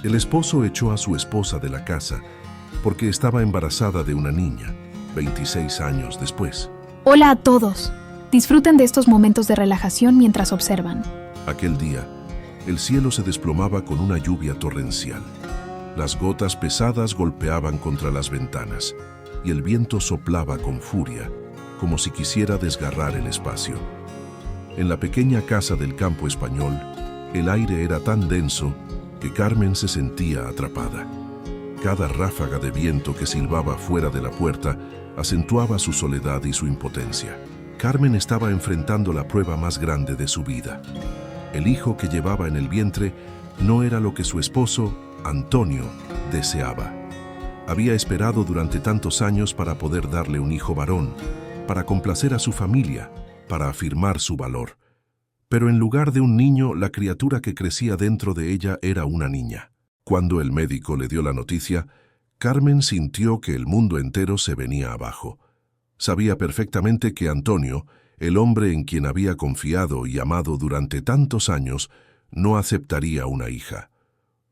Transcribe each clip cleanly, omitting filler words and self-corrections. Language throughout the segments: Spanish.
El esposo echó a su esposa de la casa porque estaba embarazada de una niña, 26 años después. Hola a todos. Disfruten de estos momentos de relajación mientras observan. Aquel día, el cielo se desplomaba con una lluvia torrencial. Las gotas pesadas golpeaban contra las ventanas y el viento soplaba con furia, como si quisiera desgarrar el espacio. En la pequeña casa del campo español, el aire era tan denso que Carmen se sentía atrapada. Cada ráfaga de viento que silbaba fuera de la puerta acentuaba su soledad y su impotencia. Carmen estaba enfrentando la prueba más grande de su vida. El hijo que llevaba en el vientre no era lo que su esposo, Antonio, deseaba. Había esperado durante tantos años para poder darle un hijo varón, para complacer a su familia, para afirmar su valor. Pero en lugar de un niño, la criatura que crecía dentro de ella era una niña. Cuando el médico le dio la noticia, Carmen sintió que el mundo entero se venía abajo. Sabía perfectamente que Antonio, el hombre en quien había confiado y amado durante tantos años, no aceptaría una hija.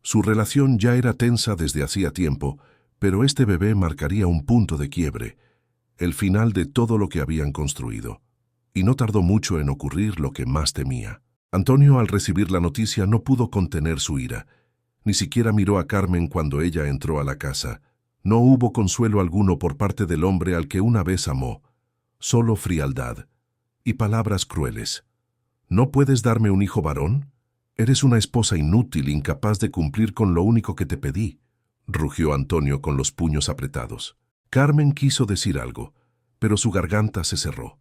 Su relación ya era tensa desde hacía tiempo, pero este bebé marcaría un punto de quiebre, el final de todo lo que habían construido. Y no tardó mucho en ocurrir lo que más temía. Antonio, al recibir la noticia, no pudo contener su ira. Ni siquiera miró a Carmen cuando ella entró a la casa. No hubo consuelo alguno por parte del hombre al que una vez amó. Solo frialdad y palabras crueles. ¿No puedes darme un hijo varón? Eres una esposa inútil, incapaz de cumplir con lo único que te pedí, rugió Antonio con los puños apretados. Carmen quiso decir algo, pero su garganta se cerró.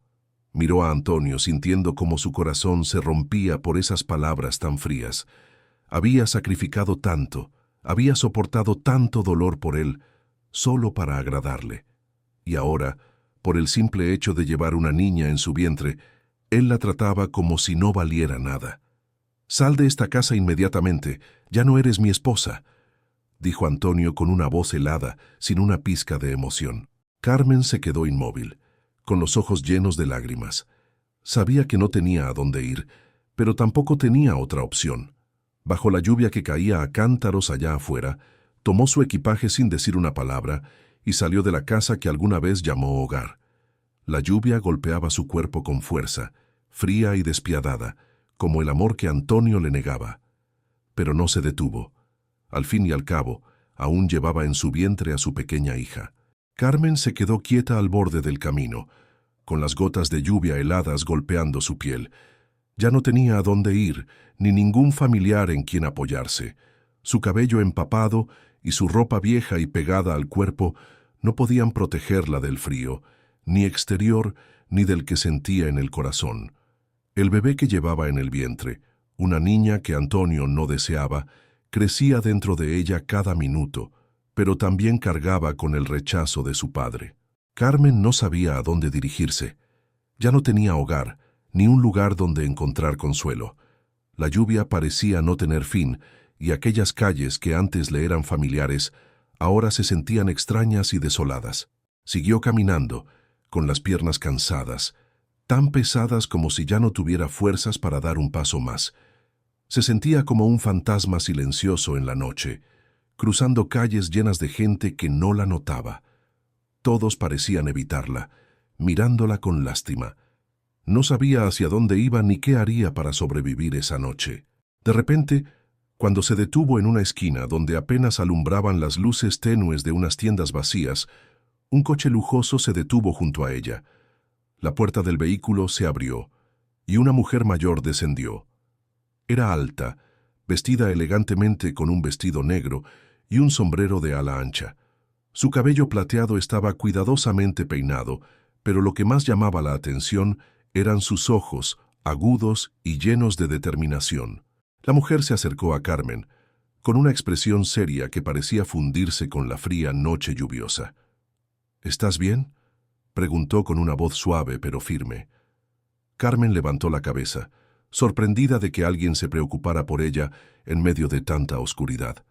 Miró a Antonio sintiendo cómo su corazón se rompía por esas palabras tan frías. Había sacrificado tanto, había soportado tanto dolor por él, solo para agradarle. Y ahora, por el simple hecho de llevar una niña en su vientre, él la trataba como si no valiera nada. «Sal de esta casa inmediatamente, ya no eres mi esposa», dijo Antonio con una voz helada, sin una pizca de emoción. Carmen se quedó inmóvil, con los ojos llenos de lágrimas. Sabía que no tenía a dónde ir, pero tampoco tenía otra opción. Bajo la lluvia que caía a cántaros allá afuera, tomó su equipaje sin decir una palabra y salió de la casa que alguna vez llamó hogar. La lluvia golpeaba su cuerpo con fuerza, fría y despiadada, como el amor que Antonio le negaba. Pero no se detuvo. Al fin y al cabo, aún llevaba en su vientre a su pequeña hija. Carmen se quedó quieta al borde del camino, con las gotas de lluvia heladas golpeando su piel. Ya no tenía a dónde ir, ni ningún familiar en quien apoyarse. Su cabello empapado y su ropa vieja y pegada al cuerpo no podían protegerla del frío, ni exterior ni del que sentía en el corazón. El bebé que llevaba en el vientre, una niña que Antonio no deseaba, crecía dentro de ella cada minuto, pero también cargaba con el rechazo de su padre. Carmen no sabía a dónde dirigirse. Ya no tenía hogar, ni un lugar donde encontrar consuelo. La lluvia parecía no tener fin, y aquellas calles que antes le eran familiares, ahora se sentían extrañas y desoladas. Siguió caminando, con las piernas cansadas, tan pesadas como si ya no tuviera fuerzas para dar un paso más. Se sentía como un fantasma silencioso en la noche, cruzando calles llenas de gente que no la notaba. Todos parecían evitarla, mirándola con lástima. No sabía hacia dónde iba ni qué haría para sobrevivir esa noche. De repente, cuando se detuvo en una esquina donde apenas alumbraban las luces tenues de unas tiendas vacías, un coche lujoso se detuvo junto a ella. La puerta del vehículo se abrió, y una mujer mayor descendió. Era alta, vestida elegantemente con un vestido negro y un sombrero de ala ancha. Su cabello plateado estaba cuidadosamente peinado, pero lo que más llamaba la atención eran sus ojos, agudos y llenos de determinación. La mujer se acercó a Carmen, con una expresión seria que parecía fundirse con la fría noche lluviosa. «¿Estás bien?», preguntó con una voz suave pero firme. Carmen levantó la cabeza, sorprendida de que alguien se preocupara por ella en medio de tanta oscuridad.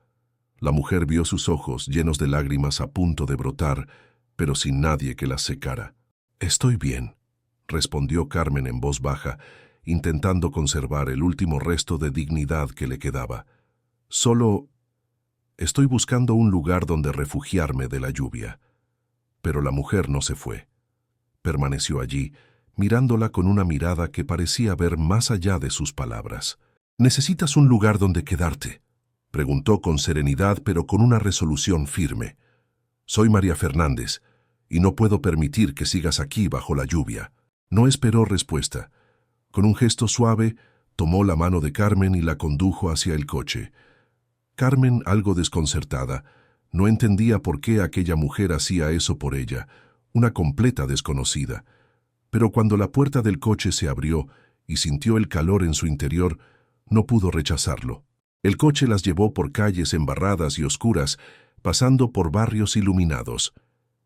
La mujer vio sus ojos llenos de lágrimas a punto de brotar, pero sin nadie que las secara. «Estoy bien», respondió Carmen en voz baja, intentando conservar el último resto de dignidad que le quedaba. «Solo Estoy buscando un lugar donde refugiarme de la lluvia. Pero la mujer no se fue. Permaneció allí, mirándola con una mirada que parecía ver más allá de sus palabras. «¿Necesitas un lugar donde quedarte?», preguntó con serenidad pero con una resolución firme. «Soy María Fernández, y no puedo permitir que sigas aquí bajo la lluvia». No esperó respuesta. Con un gesto suave, tomó la mano de Carmen y la condujo hacia el coche. Carmen, algo desconcertada, no entendía por qué aquella mujer hacía eso por ella, una completa desconocida. Pero cuando la puerta del coche se abrió y sintió el calor en su interior, no pudo rechazarlo. El coche las llevó por calles embarradas y oscuras, pasando por barrios iluminados.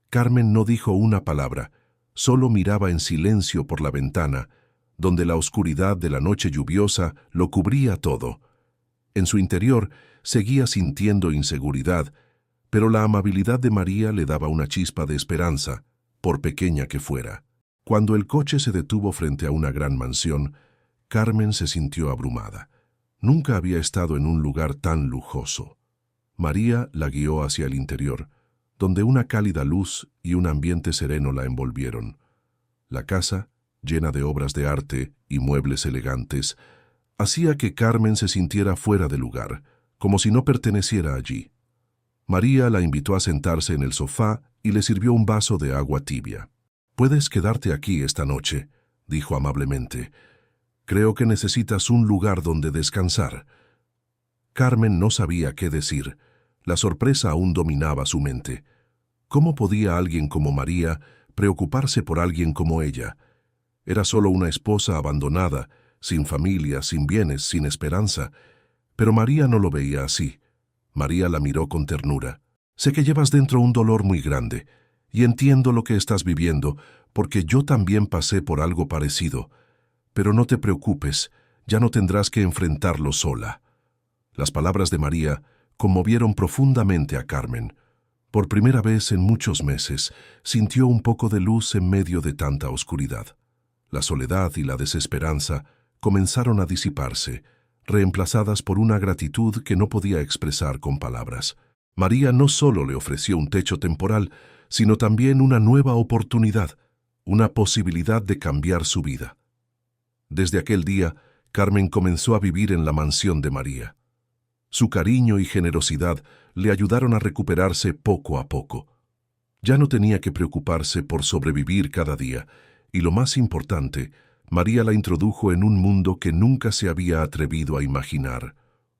Carmen no dijo una palabra, solo miraba en silencio por la ventana, donde la oscuridad de la noche lluviosa lo cubría todo. En su interior seguía sintiendo inseguridad, pero la amabilidad de María le daba una chispa de esperanza, por pequeña que fuera. Cuando el coche se detuvo frente a una gran mansión, Carmen se sintió abrumada. Nunca había estado en un lugar tan lujoso. María la guió hacia el interior, donde una cálida luz y un ambiente sereno la envolvieron. La casa, llena de obras de arte y muebles elegantes, hacía que Carmen se sintiera fuera de lugar, como si no perteneciera allí. María la invitó a sentarse en el sofá y le sirvió un vaso de agua tibia. «Puedes quedarte aquí esta noche», dijo amablemente. «Creo que necesitas un lugar donde descansar». Carmen no sabía qué decir. La sorpresa aún dominaba su mente. ¿Cómo podía alguien como María preocuparse por alguien como ella? Era solo una esposa abandonada, sin familia, sin bienes, sin esperanza. Pero María no lo veía así. María la miró con ternura. «Sé que llevas dentro un dolor muy grande, y entiendo lo que estás viviendo, porque yo también pasé por algo parecido. Pero no te preocupes, ya no tendrás que enfrentarlo sola». Las palabras de María conmovieron profundamente a Carmen. Por primera vez en muchos meses, sintió un poco de luz en medio de tanta oscuridad. La soledad y la desesperanza comenzaron a disiparse, reemplazadas por una gratitud que no podía expresar con palabras. María no solo le ofreció un techo temporal, sino también una nueva oportunidad, una posibilidad de cambiar su vida. Desde aquel día, Carmen comenzó a vivir en la mansión de María. Su cariño y generosidad le ayudaron a recuperarse poco a poco. Ya no tenía que preocuparse por sobrevivir cada día, y lo más importante, María la introdujo en un mundo que nunca se había atrevido a imaginar,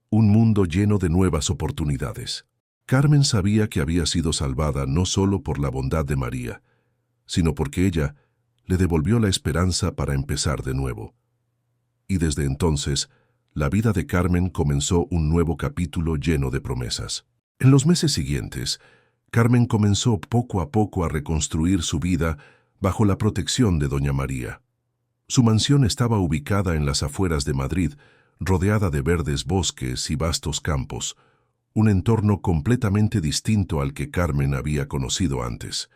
un mundo lleno de nuevas oportunidades. Carmen sabía que había sido salvada no solo por la bondad de María, sino porque ella le devolvió la esperanza para empezar de nuevo. Y desde entonces, la vida de Carmen comenzó un nuevo capítulo lleno de promesas. En los meses siguientes, Carmen comenzó poco a poco a reconstruir su vida bajo la protección de doña María. Su mansión estaba ubicada en las afueras de Madrid, rodeada de verdes bosques y vastos campos, un entorno completamente distinto al que Carmen había conocido antes.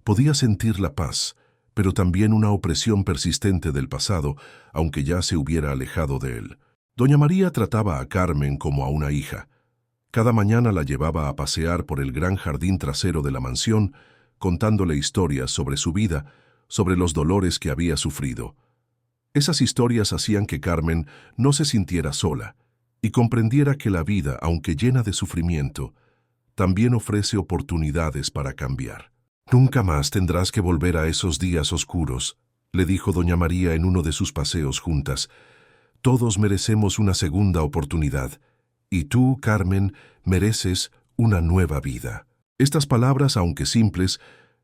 Podía sentir la paz, pero también una opresión persistente del pasado, aunque ya se hubiera alejado de él. Doña María trataba a Carmen como a una hija. Cada mañana la llevaba a pasear por el gran jardín trasero de la mansión, contándole historias sobre su vida, sobre los dolores que había sufrido. Esas historias hacían que Carmen no se sintiera sola y comprendiera que la vida, aunque llena de sufrimiento, también ofrece oportunidades para cambiar. «Nunca más tendrás que volver a esos días oscuros», le dijo doña María en uno de sus paseos juntas. «Todos merecemos una segunda oportunidad, y tú, Carmen, mereces una nueva vida». Estas palabras, aunque simples,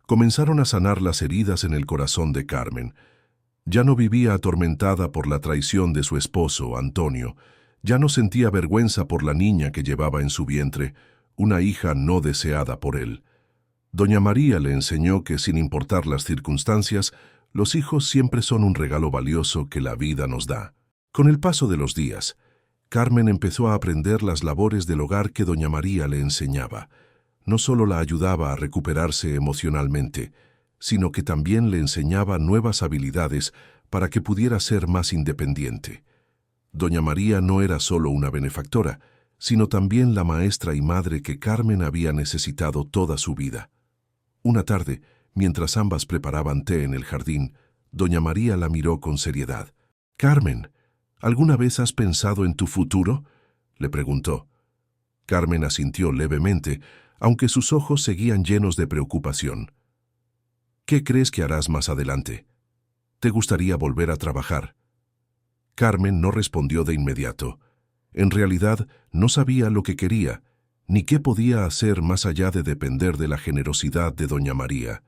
comenzaron a sanar las heridas en el corazón de Carmen. Ya no vivía atormentada por la traición de su esposo, Antonio. Ya no sentía vergüenza por la niña que llevaba en su vientre, una hija no deseada por él. Doña María le enseñó que, sin importar las circunstancias, los hijos siempre son un regalo valioso que la vida nos da. Con el paso de los días, Carmen empezó a aprender las labores del hogar que doña María le enseñaba. No solo la ayudaba a recuperarse emocionalmente, sino que también le enseñaba nuevas habilidades para que pudiera ser más independiente. Doña María no era solo una benefactora, sino también la maestra y madre que Carmen había necesitado toda su vida. Una tarde, mientras ambas preparaban té en el jardín, doña María la miró con seriedad. «Carmen, ¿alguna vez has pensado en tu futuro?», le preguntó. Carmen asintió levemente, aunque sus ojos seguían llenos de preocupación. «¿Qué crees que harás más adelante? ¿Te gustaría volver a trabajar?». Carmen no respondió de inmediato. En realidad, no sabía lo que quería, ni qué podía hacer más allá de depender de la generosidad de doña María.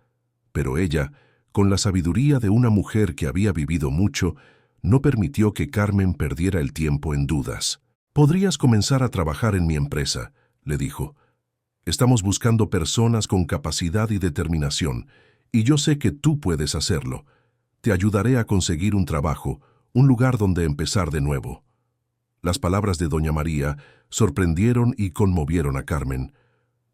Pero ella, con la sabiduría de una mujer que había vivido mucho, no permitió que Carmen perdiera el tiempo en dudas. «Podrías comenzar a trabajar en mi empresa», le dijo. «Estamos buscando personas con capacidad y determinación, y yo sé que tú puedes hacerlo. Te ayudaré a conseguir un trabajo, un lugar donde empezar de nuevo». Las palabras de doña María sorprendieron y conmovieron a Carmen.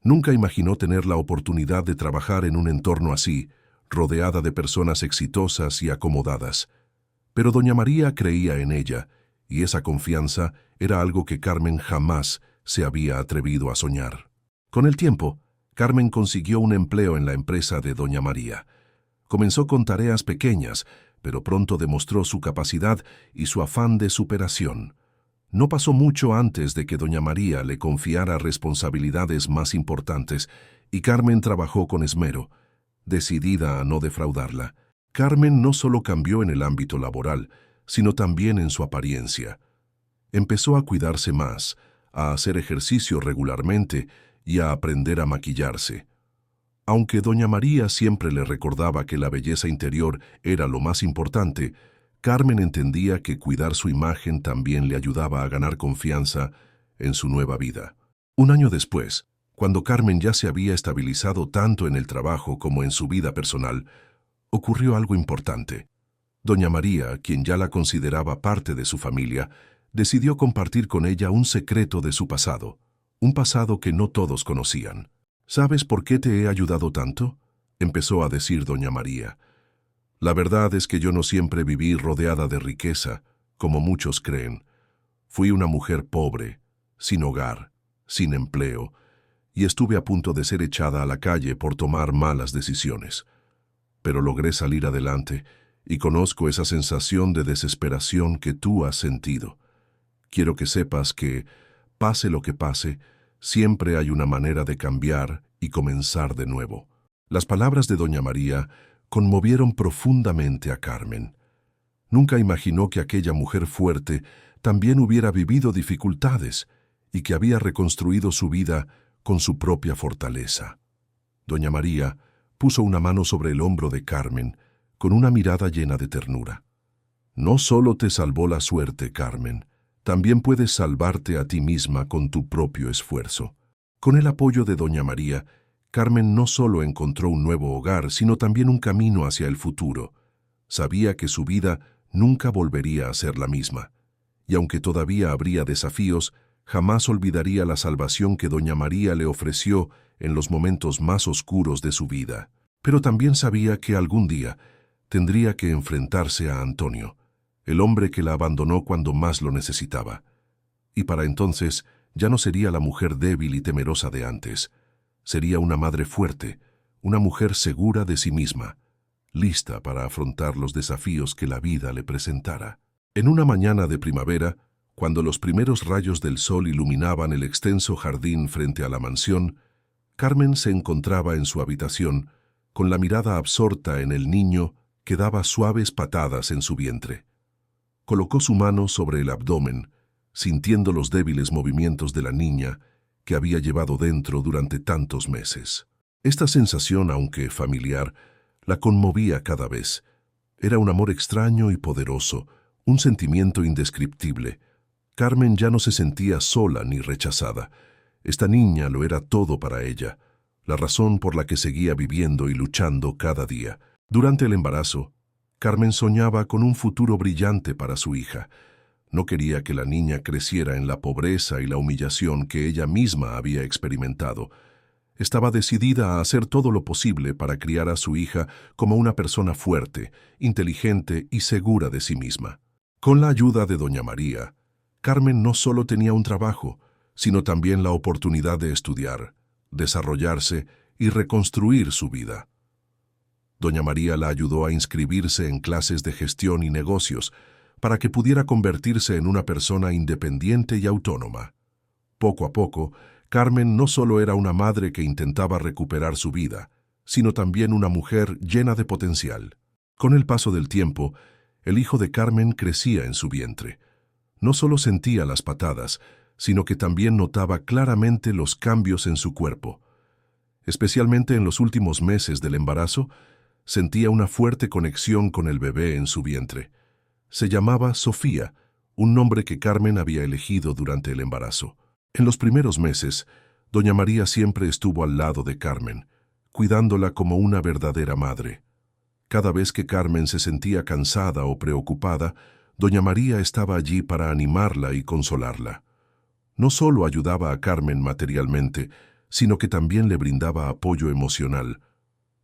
Nunca imaginó tener la oportunidad de trabajar en un entorno así, rodeada de personas exitosas y acomodadas. Pero doña María creía en ella, y esa confianza era algo que Carmen jamás se había atrevido a soñar. Con el tiempo, Carmen consiguió un empleo en la empresa de doña María. Comenzó con tareas pequeñas, pero pronto demostró su capacidad y su afán de superación. No pasó mucho antes de que doña María le confiara responsabilidades más importantes, y Carmen trabajó con esmero, decidida a no defraudarla. Carmen no solo cambió en el ámbito laboral, sino también en su apariencia. Empezó a cuidarse más, a hacer ejercicio regularmente y a aprender a maquillarse. Aunque doña María siempre le recordaba que la belleza interior era lo más importante, Carmen entendía que cuidar su imagen también le ayudaba a ganar confianza en su nueva vida. Un año después, cuando Carmen ya se había estabilizado tanto en el trabajo como en su vida personal, ocurrió algo importante. Doña María, quien ya la consideraba parte de su familia, decidió compartir con ella un secreto de su pasado, un pasado que no todos conocían. «¿Sabes por qué te he ayudado tanto?», empezó a decir doña María. «La verdad es que yo no siempre viví rodeada de riqueza, como muchos creen. Fui una mujer pobre, sin hogar, sin empleo, y estuve a punto de ser echada a la calle por tomar malas decisiones. Pero logré salir adelante y conozco esa sensación de desesperación que tú has sentido. Quiero que sepas que, pase lo que pase, siempre hay una manera de cambiar y comenzar de nuevo». Las palabras de doña María conmovieron profundamente a Carmen. Nunca imaginó que aquella mujer fuerte también hubiera vivido dificultades y que había reconstruido su vida con su propia fortaleza. Doña María puso una mano sobre el hombro de Carmen, con una mirada llena de ternura. «No solo te salvó la suerte, Carmen, también puedes salvarte a ti misma con tu propio esfuerzo». Con el apoyo de doña María, Carmen no solo encontró un nuevo hogar, sino también un camino hacia el futuro. Sabía que su vida nunca volvería a ser la misma, y aunque todavía habría desafíos, jamás olvidaría la salvación que doña María le ofreció en los momentos más oscuros de su vida. Pero también sabía que algún día tendría que enfrentarse a Antonio, el hombre que la abandonó cuando más lo necesitaba. Y para entonces ya no sería la mujer débil y temerosa de antes. Sería una madre fuerte, una mujer segura de sí misma, lista para afrontar los desafíos que la vida le presentara. En una mañana de primavera, cuando los primeros rayos del sol iluminaban el extenso jardín frente a la mansión, Carmen se encontraba en su habitación, con la mirada absorta en el niño que daba suaves patadas en su vientre. Colocó su mano sobre el abdomen, sintiendo los débiles movimientos de la niña que había llevado dentro durante tantos meses. Esta sensación, aunque familiar, la conmovía cada vez. Era un amor extraño y poderoso, un sentimiento indescriptible. Carmen ya no se sentía sola ni rechazada. Esta niña lo era todo para ella, la razón por la que seguía viviendo y luchando cada día. Durante el embarazo, Carmen soñaba con un futuro brillante para su hija. No quería que la niña creciera en la pobreza y la humillación que ella misma había experimentado. Estaba decidida a hacer todo lo posible para criar a su hija como una persona fuerte, inteligente y segura de sí misma. Con la ayuda de doña María, Carmen no solo tenía un trabajo, sino también la oportunidad de estudiar, desarrollarse y reconstruir su vida. Doña María la ayudó a inscribirse en clases de gestión y negocios para que pudiera convertirse en una persona independiente y autónoma. Poco a poco, Carmen no solo era una madre que intentaba recuperar su vida, sino también una mujer llena de potencial. Con el paso del tiempo, el hijo de Carmen crecía en su vientre. No solo sentía las patadas, sino que también notaba claramente los cambios en su cuerpo. Especialmente en los últimos meses del embarazo, sentía una fuerte conexión con el bebé en su vientre. Se llamaba Sofía, un nombre que Carmen había elegido durante el embarazo. En los primeros meses, doña María siempre estuvo al lado de Carmen, cuidándola como una verdadera madre. Cada vez que Carmen se sentía cansada o preocupada, doña María estaba allí para animarla y consolarla. No solo ayudaba a Carmen materialmente, sino que también le brindaba apoyo emocional.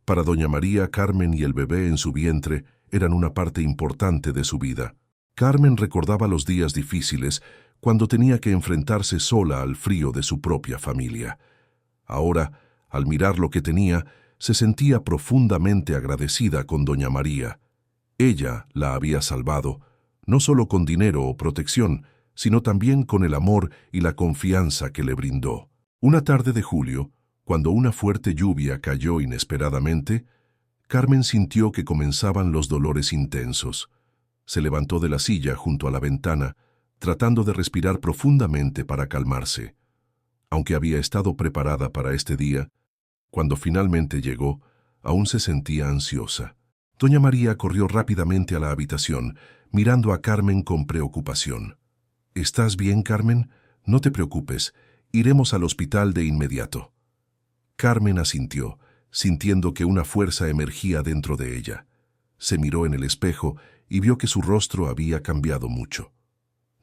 Para doña María, Carmen y el bebé en su vientre eran una parte importante de su vida. Carmen recordaba los días difíciles cuando tenía que enfrentarse sola al frío de su propia familia. Ahora, al mirar lo que tenía, se sentía profundamente agradecida con doña María. Ella la había salvado, no solo con dinero o protección, sino también con el amor y la confianza que le brindó. Una tarde de julio, cuando una fuerte lluvia cayó inesperadamente, Carmen sintió que comenzaban los dolores intensos. Se levantó de la silla junto a la ventana, tratando de respirar profundamente para calmarse. Aunque había estado preparada para este día, cuando finalmente llegó, aún se sentía ansiosa. Doña María corrió rápidamente a la habitación, mirando a Carmen con preocupación. «¿Estás bien, Carmen? No te preocupes, iremos al hospital de inmediato». Carmen asintió, sintiendo que una fuerza emergía dentro de ella. Se miró en el espejo y vio que su rostro había cambiado mucho.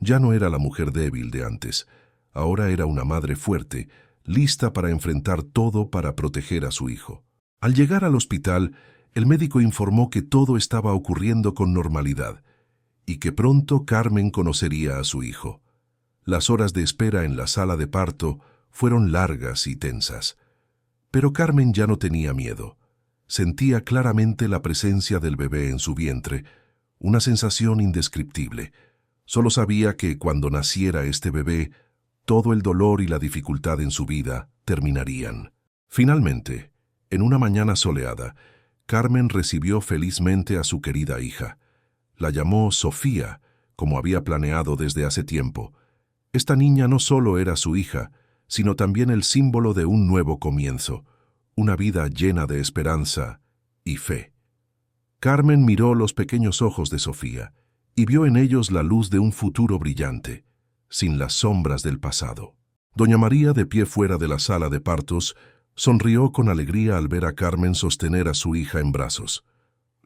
Ya no era la mujer débil de antes, ahora era una madre fuerte, lista para enfrentar todo para proteger a su hijo. Al llegar al hospital, el médico informó que todo estaba ocurriendo con normalidad y que pronto Carmen conocería a su hijo. Las horas de espera en la sala de parto fueron largas y tensas. Pero Carmen ya no tenía miedo. Sentía claramente la presencia del bebé en su vientre, una sensación indescriptible. Solo sabía que cuando naciera este bebé, todo el dolor y la dificultad en su vida terminarían. Finalmente, en una mañana soleada, Carmen recibió felizmente a su querida hija. La llamó Sofía, como había planeado desde hace tiempo. Esta niña no solo era su hija, sino también el símbolo de un nuevo comienzo, una vida llena de esperanza y fe. Carmen miró los pequeños ojos de Sofía y vio en ellos la luz de un futuro brillante, sin las sombras del pasado. Doña María, de pie fuera de la sala de partos, sonrió con alegría al ver a Carmen sostener a su hija en brazos.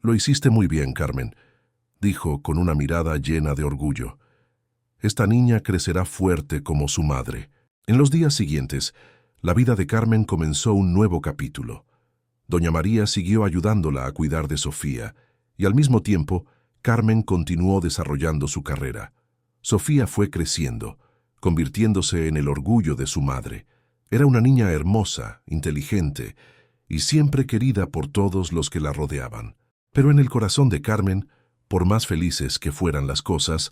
«Lo hiciste muy bien, Carmen», dijo con una mirada llena de orgullo. «Esta niña crecerá fuerte como su madre». En los días siguientes, la vida de Carmen comenzó un nuevo capítulo. Doña María siguió ayudándola a cuidar de Sofía, y al mismo tiempo, Carmen continuó desarrollando su carrera. Sofía fue creciendo, convirtiéndose en el orgullo de su madre. Era una niña hermosa, inteligente, y siempre querida por todos los que la rodeaban. Pero en el corazón de Carmen, por más felices que fueran las cosas,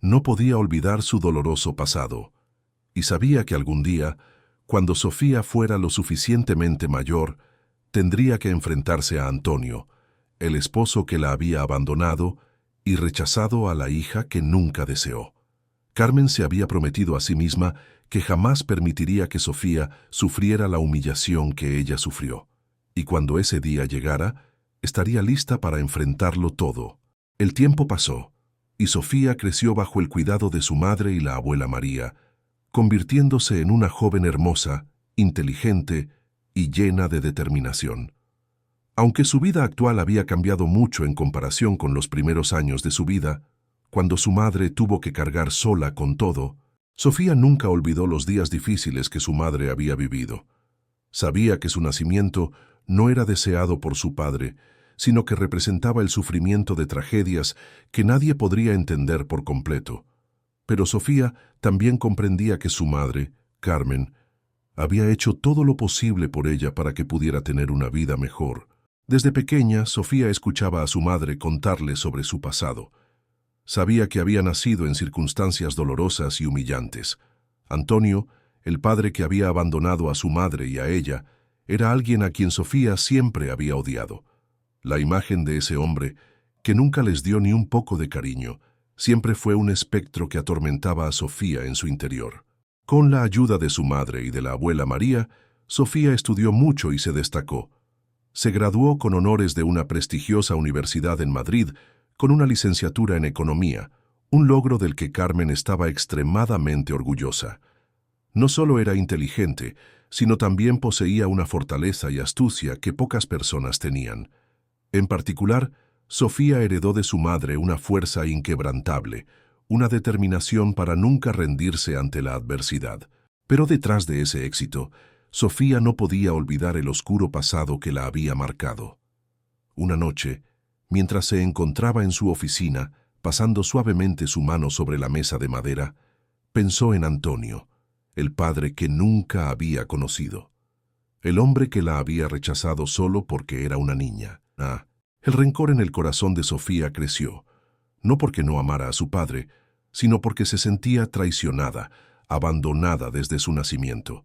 no podía olvidar su doloroso pasado. Y sabía que algún día, cuando Sofía fuera lo suficientemente mayor, tendría que enfrentarse a Antonio, el esposo que la había abandonado y rechazado a la hija que nunca deseó. Carmen se había prometido a sí misma que jamás permitiría que Sofía sufriera la humillación que ella sufrió, y cuando ese día llegara, estaría lista para enfrentarlo todo. El tiempo pasó, y Sofía creció bajo el cuidado de su madre y la abuela María, convirtiéndose en una joven hermosa, inteligente y llena de determinación. Aunque su vida actual había cambiado mucho en comparación con los primeros años de su vida, cuando su madre tuvo que cargar sola con todo, Sofía nunca olvidó los días difíciles que su madre había vivido. Sabía que su nacimiento no era deseado por su padre, sino que representaba el sufrimiento de tragedias que nadie podría entender por completo. Pero Sofía también comprendía que su madre, Carmen, había hecho todo lo posible por ella para que pudiera tener una vida mejor. Desde pequeña, Sofía escuchaba a su madre contarle sobre su pasado. Sabía que había nacido en circunstancias dolorosas y humillantes. Antonio, el padre que había abandonado a su madre y a ella, era alguien a quien Sofía siempre había odiado. La imagen de ese hombre, que nunca les dio ni un poco de cariño, siempre fue un espectro que atormentaba a Sofía en su interior. Con la ayuda de su madre y de la abuela María, Sofía estudió mucho y se destacó. Se graduó con honores de una prestigiosa universidad en Madrid, con una licenciatura en economía, un logro del que Carmen estaba extremadamente orgullosa. No solo era inteligente, sino también poseía una fortaleza y astucia que pocas personas tenían. En particular, Sofía heredó de su madre una fuerza inquebrantable, una determinación para nunca rendirse ante la adversidad. Pero detrás de ese éxito, Sofía no podía olvidar el oscuro pasado que la había marcado. Una noche, mientras se encontraba en su oficina, pasando suavemente su mano sobre la mesa de madera, pensó en Antonio, el padre que nunca había conocido. El hombre que la había rechazado solo porque era una niña. El rencor en el corazón de Sofía creció, no porque no amara a su padre, sino porque se sentía traicionada, abandonada desde su nacimiento.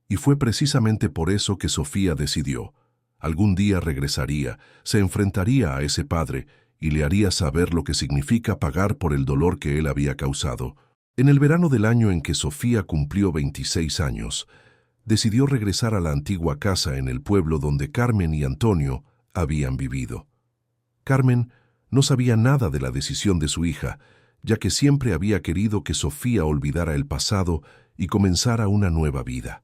Y fue precisamente por eso que Sofía decidió. Algún día regresaría, se enfrentaría a ese padre y le haría saber lo que significa pagar por el dolor que él había causado. En el verano del año en que Sofía cumplió 26 años, decidió regresar a la antigua casa en el pueblo donde Carmen y Antonio habían vivido. Carmen no sabía nada de la decisión de su hija, ya que siempre había querido que Sofía olvidara el pasado y comenzara una nueva vida.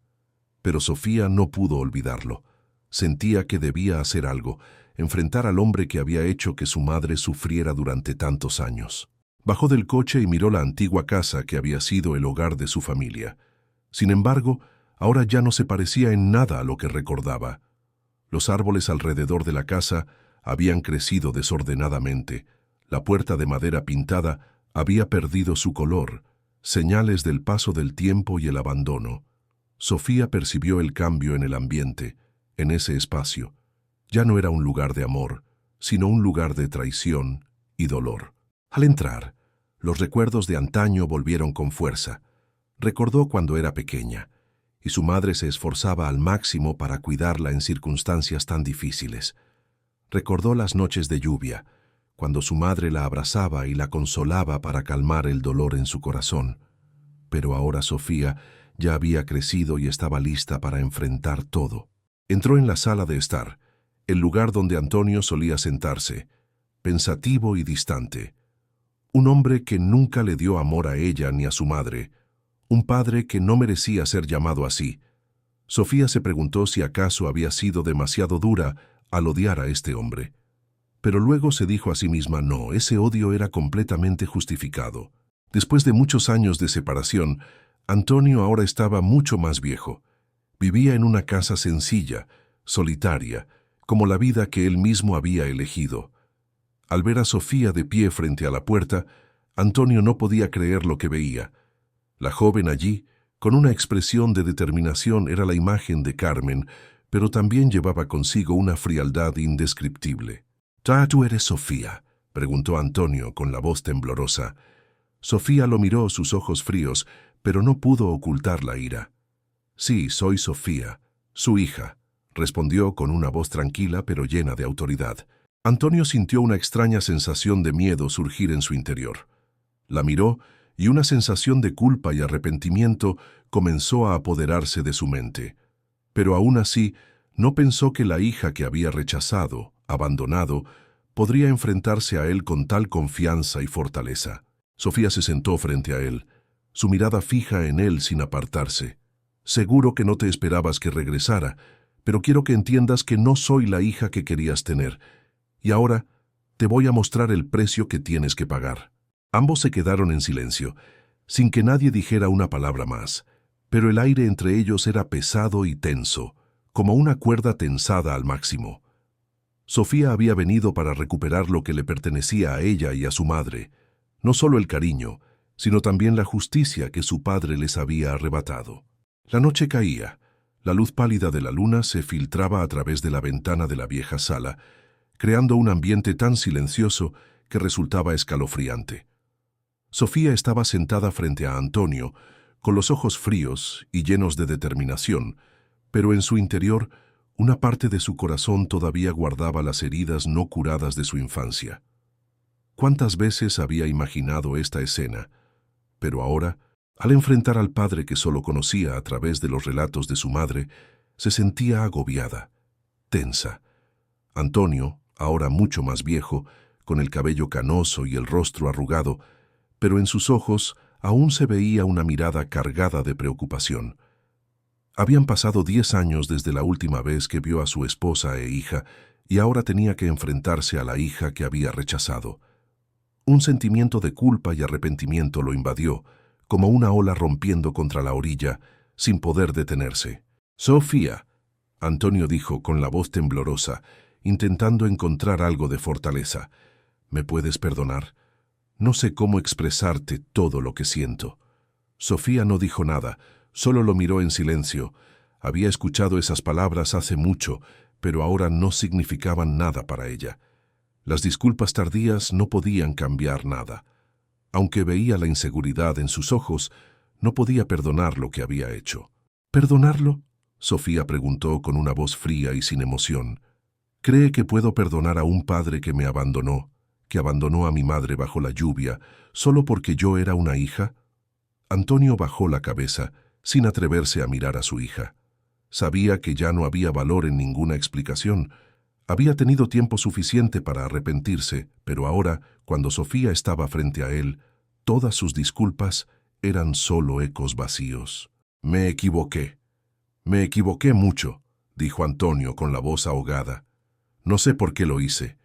Pero Sofía no pudo olvidarlo. Sentía que debía hacer algo, enfrentar al hombre que había hecho que su madre sufriera durante tantos años. Bajó del coche y miró la antigua casa que había sido el hogar de su familia. Sin embargo, ahora ya no se parecía en nada a lo que recordaba. Los árboles alrededor de la casa habían crecido desordenadamente. La puerta de madera pintada había perdido su color, señales del paso del tiempo y el abandono. Sofía percibió el cambio en el ambiente, en ese espacio. Ya no era un lugar de amor, sino un lugar de traición y dolor. Al entrar, los recuerdos de antaño volvieron con fuerza. Recordó cuando era pequeña, y su madre se esforzaba al máximo para cuidarla en circunstancias tan difíciles. Recordó las noches de lluvia, cuando su madre la abrazaba y la consolaba para calmar el dolor en su corazón. Pero ahora Sofía ya había crecido y estaba lista para enfrentar todo. Entró en la sala de estar, el lugar donde Antonio solía sentarse, pensativo y distante. Un hombre que nunca le dio amor a ella ni a su madre, un padre que no merecía ser llamado así. Sofía se preguntó si acaso había sido demasiado dura al odiar a este hombre. Pero luego se dijo a sí misma, no, ese odio era completamente justificado. Después de muchos años de separación, Antonio ahora estaba mucho más viejo. Vivía en una casa sencilla, solitaria, como la vida que él mismo había elegido. Al ver a Sofía de pie frente a la puerta, Antonio no podía creer lo que veía. La joven allí, con una expresión de determinación, era la imagen de Carmen, pero también llevaba consigo una frialdad indescriptible. «¿Tú eres Sofía?», preguntó Antonio con la voz temblorosa. Sofía lo miró, sus ojos fríos, pero no pudo ocultar la ira. «Sí, soy Sofía, su hija», respondió con una voz tranquila pero llena de autoridad. Antonio sintió una extraña sensación de miedo surgir en su interior. La miró y una sensación de culpa y arrepentimiento comenzó a apoderarse de su mente. Pero aún así, no pensó que la hija que había rechazado, abandonado, podría enfrentarse a él con tal confianza y fortaleza. Sofía se sentó frente a él, su mirada fija en él sin apartarse. «Seguro que no te esperabas que regresara, pero quiero que entiendas que no soy la hija que querías tener. Y ahora te voy a mostrar el precio que tienes que pagar». Ambos se quedaron en silencio, sin que nadie dijera una palabra más, pero el aire entre ellos era pesado y tenso, como una cuerda tensada al máximo. Sofía había venido para recuperar lo que le pertenecía a ella y a su madre, no solo el cariño, sino también la justicia que su padre les había arrebatado. La noche caía. La luz pálida de la luna se filtraba a través de la ventana de la vieja sala, creando un ambiente tan silencioso que resultaba escalofriante. Sofía estaba sentada frente a Antonio, con los ojos fríos y llenos de determinación, pero en su interior, una parte de su corazón todavía guardaba las heridas no curadas de su infancia. ¿Cuántas veces había imaginado esta escena? Pero ahora, al enfrentar al padre que solo conocía a través de los relatos de su madre, se sentía agobiada, tensa. Antonio, ahora mucho más viejo, con el cabello canoso y el rostro arrugado, pero en sus ojos aún se veía una mirada cargada de preocupación. Habían pasado 10 años desde la última vez que vio a su esposa e hija, y ahora tenía que enfrentarse a la hija que había rechazado. Un sentimiento de culpa y arrepentimiento lo invadió, como una ola rompiendo contra la orilla, sin poder detenerse. «Sofía», Antonio dijo con la voz temblorosa, intentando encontrar algo de fortaleza, «¿me puedes perdonar? No sé cómo expresarte todo lo que siento». Sofía no dijo nada, solo lo miró en silencio. Había escuchado esas palabras hace mucho, pero ahora no significaban nada para ella. Las disculpas tardías no podían cambiar nada. Aunque veía la inseguridad en sus ojos, no podía perdonar lo que había hecho. ¿Perdonarlo?, Sofía preguntó con una voz fría y sin emoción. ¿Cree que puedo perdonar a un padre que me abandonó, que abandonó a mi madre bajo la lluvia, solo porque yo era una hija? Antonio bajó la cabeza, sin atreverse a mirar a su hija. Sabía que ya no había valor en ninguna explicación. Había tenido tiempo suficiente para arrepentirse, pero ahora, cuando Sofía estaba frente a él, todas sus disculpas eran solo ecos vacíos. «Me equivoqué. Me equivoqué mucho», dijo Antonio con la voz ahogada. «No sé por qué lo hice.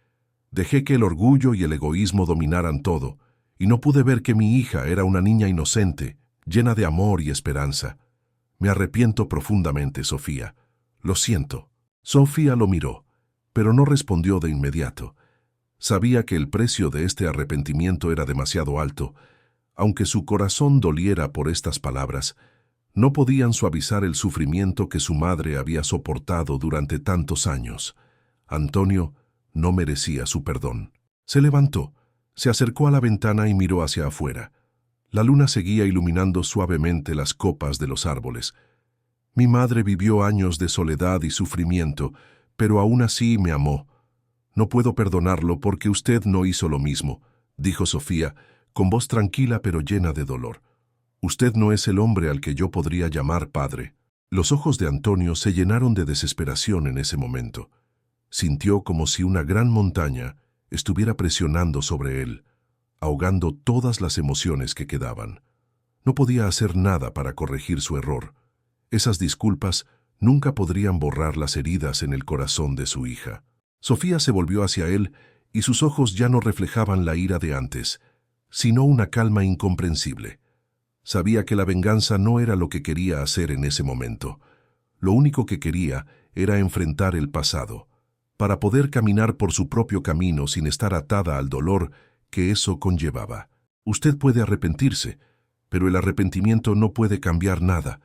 Dejé que el orgullo y el egoísmo dominaran todo, y no pude ver que mi hija era una niña inocente, llena de amor y esperanza. Me arrepiento profundamente, Sofía. Lo siento». Sofía lo miró, pero no respondió de inmediato. Sabía que el precio de este arrepentimiento era demasiado alto. Aunque su corazón doliera por estas palabras, no podían suavizar el sufrimiento que su madre había soportado durante tantos años. Antonio no merecía su perdón. Se levantó, se acercó a la ventana y miró hacia afuera. La luna seguía iluminando suavemente las copas de los árboles. «Mi madre vivió años de soledad y sufrimiento, pero aún así me amó. No puedo perdonarlo porque usted no hizo lo mismo», dijo Sofía, con voz tranquila pero llena de dolor. «Usted no es el hombre al que yo podría llamar padre». Los ojos de Antonio se llenaron de desesperación en ese momento. Sintió como si una gran montaña estuviera presionando sobre él, ahogando todas las emociones que quedaban. No podía hacer nada para corregir su error. Esas disculpas nunca podrían borrar las heridas en el corazón de su hija. Sofía se volvió hacia él y sus ojos ya no reflejaban la ira de antes, sino una calma incomprensible. Sabía que la venganza no era lo que quería hacer en ese momento. Lo único que quería era enfrentar el pasado, para poder caminar por su propio camino sin estar atada al dolor que eso conllevaba. «Usted puede arrepentirse, pero el arrepentimiento no puede cambiar nada»,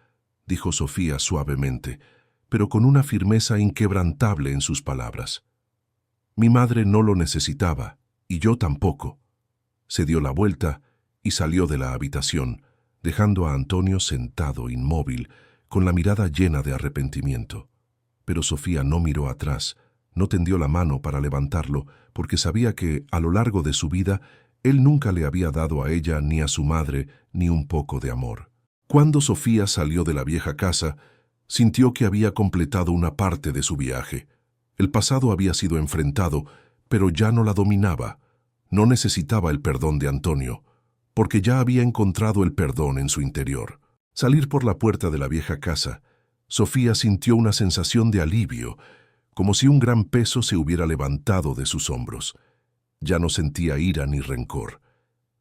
dijo Sofía suavemente, pero con una firmeza inquebrantable en sus palabras. «Mi madre no lo necesitaba, y yo tampoco». Se dio la vuelta y salió de la habitación, dejando a Antonio sentado inmóvil, con la mirada llena de arrepentimiento. Pero Sofía no miró atrás, no tendió la mano para levantarlo, porque sabía que, a lo largo de su vida, él nunca le había dado a ella ni a su madre ni un poco de amor. Cuando Sofía salió de la vieja casa, sintió que había completado una parte de su viaje. El pasado había sido enfrentado, pero ya no la dominaba. No necesitaba el perdón de Antonio, porque ya había encontrado el perdón en su interior. Salir por la puerta de la vieja casa, Sofía sintió una sensación de alivio, como si un gran peso se hubiera levantado de sus hombros. Ya no sentía ira ni rencor.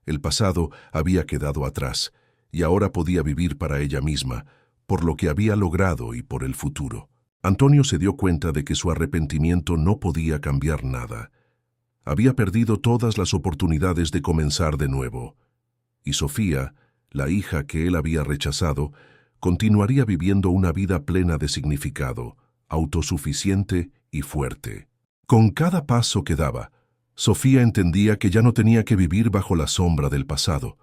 El pasado había quedado atrás, y ahora podía vivir para ella misma, por lo que había logrado y por el futuro. Antonio se dio cuenta de que su arrepentimiento no podía cambiar nada. Había perdido todas las oportunidades de comenzar de nuevo. Y Sofía, la hija que él había rechazado, continuaría viviendo una vida plena de significado, autosuficiente y fuerte. Con cada paso que daba, Sofía entendía que ya no tenía que vivir bajo la sombra del pasado.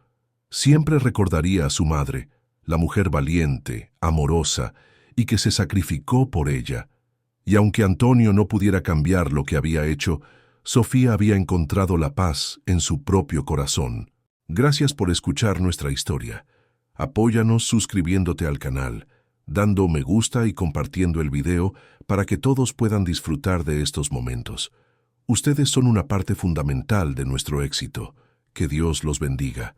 Siempre recordaría a su madre, la mujer valiente, amorosa y que se sacrificó por ella. Y aunque Antonio no pudiera cambiar lo que había hecho, Sofía había encontrado la paz en su propio corazón. Gracias por escuchar nuestra historia. Apóyanos suscribiéndote al canal, dando me gusta y compartiendo el video para que todos puedan disfrutar de estos momentos. Ustedes son una parte fundamental de nuestro éxito. Que Dios los bendiga.